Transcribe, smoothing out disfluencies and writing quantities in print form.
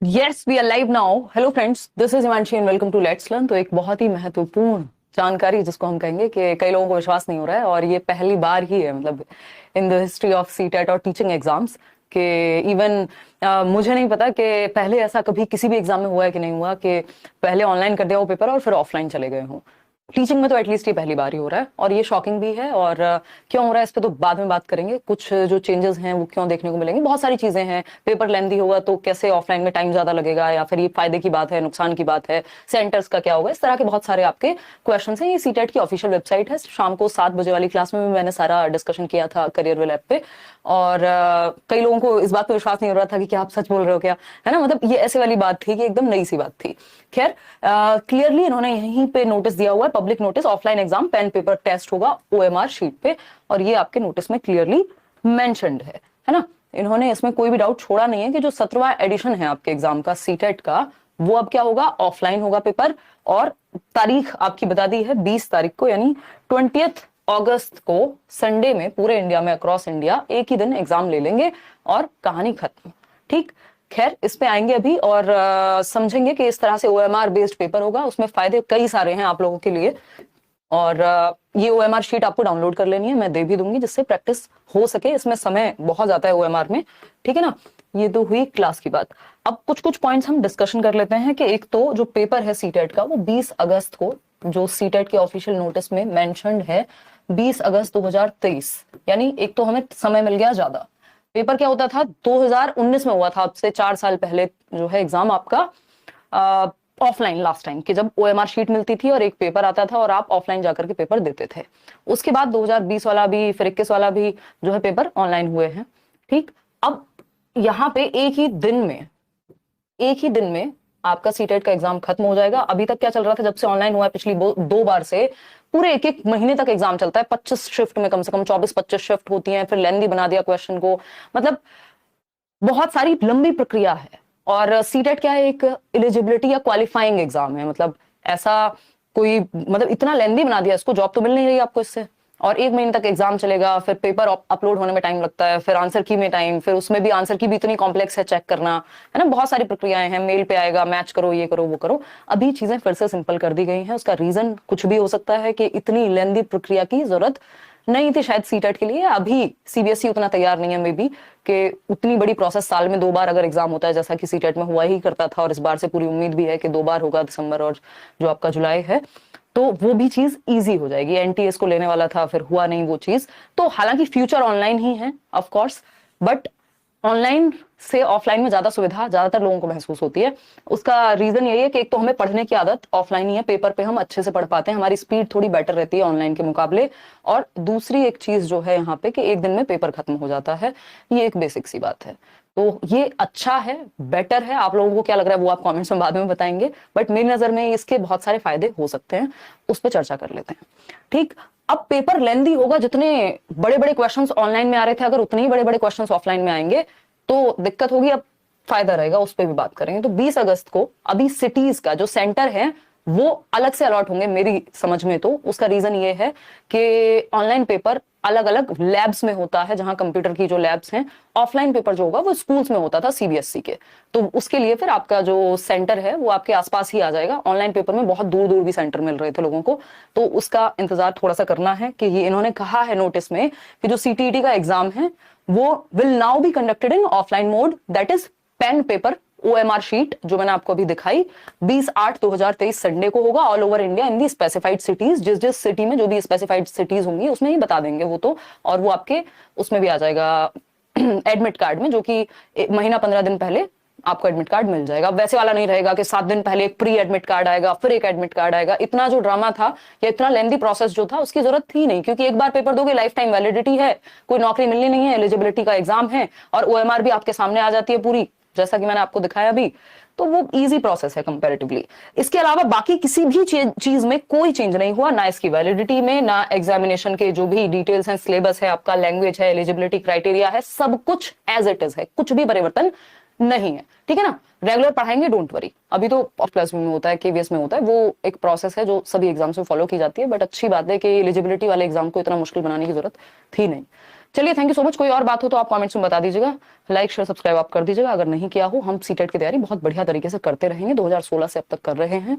Yes we are live now. Hello friends, this is Himanshi and welcome to let's learn. तो एक बहुत ही महत्वपूर्ण जानकारी जिसको हम कहेंगे कि कई लोगों को विश्वास नहीं हो रहा है और ये पहली बार ही है मतलब in the history of CTET और टीचिंग एग्जाम्स कि इवन मुझे नहीं पता कि पहले ऐसा कभी किसी भी एग्जाम में हुआ है कि नहीं हुआ कि पहले ऑनलाइन कर दिया वो पेपर और फिर ऑफलाइन चले गए हों। टीचिंग में तो एटलीस्ट ये पहली बार ही हो रहा है और ये शॉकिंग भी है। और क्यों हो रहा है इस पे तो बाद में बात करेंगे। कुछ जो चेंजेस हैं वो क्यों देखने को मिलेंगे, बहुत सारी चीजें हैं। पेपर लेंथी होगा तो कैसे ऑफलाइन में टाइम ज्यादा लगेगा, या फिर ये फायदे की बात है नुकसान की बात है, सेंटर्स का क्या होगा, इस तरह के बहुत सारे आपके क्वेश्चन हैं। ये सीटेट की ऑफिशियल वेबसाइट है। शाम को 7 बजे वाली क्लास में भी मैंने सारा डिस्कशन किया था करियर विल ऐप पे। और कई लोगों को इस बात पे विश्वास नहीं हो रहा था कि क्या आप सच बोल रहे हो क्या, है ना। मतलब ये ऐसे वाली बात थी कि एकदम नई सी बात थी। खैर क्लियरली इन्होंने यहीं पे नोटिस दिया हुआ है, public notice, offline exam pen paper test होगा ओएमआर शीट पे। और ये आपके नोटिस में क्लियरली मेंशन्ड है ना। इन्होंने इसमें कोई भी डाउट छोड़ा नहीं है कि जो 17वां एडिशन है आपके एग्जाम का सीटेट का, वो अब क्या होगा, ऑफलाइन होगा पेपर। और तारीख आपकी बता दी है 20 तारीख को, यानी 20 अगस्त को संडे में पूरे इंडिया में अक्रॉस इंडिया एक ही दिन एग्जाम ले लेंगे और कहानी खत्म। ठीक, खैर इस पे आएंगे अभी और समझेंगे कि इस तरह से ओएमआर बेस्ड पेपर होगा। उसमें फायदे कई सारे हैं आप लोगों के लिए। और ये ओएमआर शीट आपको डाउनलोड कर लेनी है, मैं दे भी दूंगी जिससे प्रैक्टिस हो सके। इसमें समय बहुत जाता है ओएमआर में, ठीक है ना। ये तो हुई क्लास की बात। अब कुछ कुछ पॉइंट्स हम डिस्कशन कर लेते हैं कि एक तो जो पेपर है सीटेट का वो 20 अगस्त को, जो सीटेट के ऑफिशियल नोटिस में मेंशन्ड है 20 अगस्त 2023, यानी एक तो हमें समय मिल गया ज्यादा। पेपर क्या होता था 2019 में हुआ था, अब से 4 साल पहले जो है एग्जाम आपका ऑफलाइन लास्ट टाइम, कि जब ओएमआर शीट मिलती थी और एक पेपर आता था और आप ऑफलाइन जाकर के पेपर देते थे। उसके बाद 2020 वाला भी फिर 21 वाला भी जो है पेपर ऑनलाइन हुए हैं। ठीक, अब यहाँ पे एक ही दिन में आपका सीटेट का एग्जाम खत्म हो जाएगा। अभी तक क्या चल रहा था, जब से ऑनलाइन हुआ है पिछली 2 बार से पूरे एक एक महीने तक एग्जाम चलता है। 25 शिफ्ट में कम से कम 24-25 शिफ्ट होती हैं, फिर लेंदी बना दिया क्वेश्चन को। मतलब बहुत सारी लंबी प्रक्रिया है। और सीटेट क्या है, एक एलिजिबिलिटी या क्वालिफाइंग एग्जाम है। मतलब ऐसा कोई मतलब इतना लेंदी बना दिया इसको, जॉब तो मिल नहीं रही आपको इससे। और एक महीने तक एग्जाम चलेगा, फिर पेपर अपलोड होने में टाइम लगता है, फिर आंसर की में टाइम, फिर उसमें भी आंसर की भी इतनी कॉम्प्लेक्स है चेक करना, है ना। बहुत सारी प्रक्रियाएं हैं, मेल पे आएगा, मैच करो, ये करो वो करो। अभी चीजें फिर से सिंपल कर दी गई हैं। उसका रीजन कुछ भी हो सकता है कि इतनी लेंदी प्रक्रिया की जरूरत नहीं थी शायद सीटेट के लिए। अभी सीबीएसई उतना तैयार नहीं है मे बी कि उतनी बड़ी प्रोसेस, साल में 2 बार अगर एग्जाम होता है जैसा कि सीटेट में हुआ ही करता था, और इस बार से पूरी उम्मीद भी है कि 2 बार होगा, दिसंबर और जो आपका जुलाई है, तो वो भी चीज इजी हो जाएगी। एनटीएस को लेने वाला था, फिर हुआ नहीं वो चीज। तो हालांकि फ्यूचर ऑनलाइन ही है ऑफ कोर्स, बट ऑनलाइन से ऑफलाइन में ज्यादा सुविधा ज्यादातर लोगों को महसूस होती है। उसका रीजन यही है कि एक तो हमें पढ़ने की आदत ऑफलाइन ही है, पेपर पे हम अच्छे से पढ़ पाते हैं, हमारी स्पीड थोड़ी बेटर रहती है ऑनलाइन के मुकाबले। और दूसरी एक चीज जो है यहाँ पे कि एक दिन में पेपर खत्म हो जाता है, ये एक बेसिक सी बात है। तो ये अच्छा है, बेटर है। आप लोगों को क्या लग रहा है वो आप कमेंट्स में बाद में बताएंगे, बट मेरी नजर में इसके बहुत सारे फायदे हो सकते हैं, उस पर चर्चा कर लेते हैं। ठीक, अब पेपर लेंदी होगा, जितने बड़े बड़े क्वेश्चंस ऑनलाइन में आ रहे थे अगर उतने ही बड़े बड़े क्वेश्चंस ऑफलाइन में आएंगे तो दिक्कत होगी। अब फायदा रहेगा, उस पर भी बात करेंगे। तो 20 अगस्त को अभी सिटीज का जो सेंटर है वो अलग से अलॉट होंगे मेरी समझ में। तो उसका रीजन ये है कि ऑनलाइन पेपर अलग अलग लैब्स में होता है, जहां कंप्यूटर की जो लैब्स हैं। ऑफलाइन पेपर जो होगा वो स्कूल्स में होता था सीबीएसई के, तो उसके लिए फिर आपका जो सेंटर है वो आपके आसपास ही आ जाएगा। ऑनलाइन पेपर में बहुत दूर दूर भी सेंटर मिल रहे थे लोगों को, तो उसका इंतजार थोड़ा सा करना है। कि ये इन्होंने कहा है नोटिस में कि जो सीटीईटी का एग्जाम है वो will now be conducted in offline mode, that is pen paper OMR sheet, जो मैंने आपको अभी दिखाई 20/8/2023 संडे को होगा all over India in the specified cities. जिस जिस सिटी में जो भी स्पेसिफाइड सिटीज होंगी उसमें ही बता देंगे वो तो। और वो आपके उसमें भी आ जाएगा एडमिट कार्ड में, जो कि महीना 15 दिन पहले आपको एडमिट कार्ड मिल जाएगा। वैसे वाला नहीं रहेगा कि 7 दिन पहले एक प्री एडमिट कार्ड आएगा फिर एक एडमिट कार्ड आएगा। इतना जो ड्रामा था या इतना लेंदी प्रोसेस जो था उसकी जरूरत थी नहीं, क्योंकि एक बार पेपर दोगे लाइफ टाइम वैलिडिटी है, कोई नौकरी मिलनी नहीं है, एलिजिबिलिटी का एग्जाम है और ओएमआर भी आपके सामने आ जाती है पूरी, जैसा कि मैंने आपको दिखाया अभी। तो वो इजी प्रोसेस है कंपैरेटिवली। इसके अलावा बाकी किसी भी चीज में कोई चेंज नहीं हुआ, ना इसकी वैलिडिटी में, ना एग्जामिनेशन के जो भी डिटेल्स हैं, सिलेबस है आपका, लैंग्वेज है, एलिजिबिलिटी क्राइटेरिया है, सब कुछ एज इट इज है, कुछ भी परिवर्तन नहीं है। ठीक है ना, रेगुलर पढ़ाएंगे, डोंट वरी। अभी तो प्लस में होता है, केवीएस में होता है, वो एक प्रोसेस है जो सभी एग्जाम्स में फॉलो की जाती है। बट अच्छी बात है कि एलिजिबिलिटी वाले एग्जाम को इतना मुश्किल बनाने की जरूरत थी नहीं। चलिए, थैंक यू सो मच। कोई और बात हो तो आप कमेंट्स में बता दीजिएगा, लाइक शेयर सब्सक्राइब आप कर दीजिएगा अगर नहीं किया हो। हम सीटेट की तैयारी बहुत बढ़िया तरीके से करते रहेंगे, 2016 से अब तक कर रहे हैं।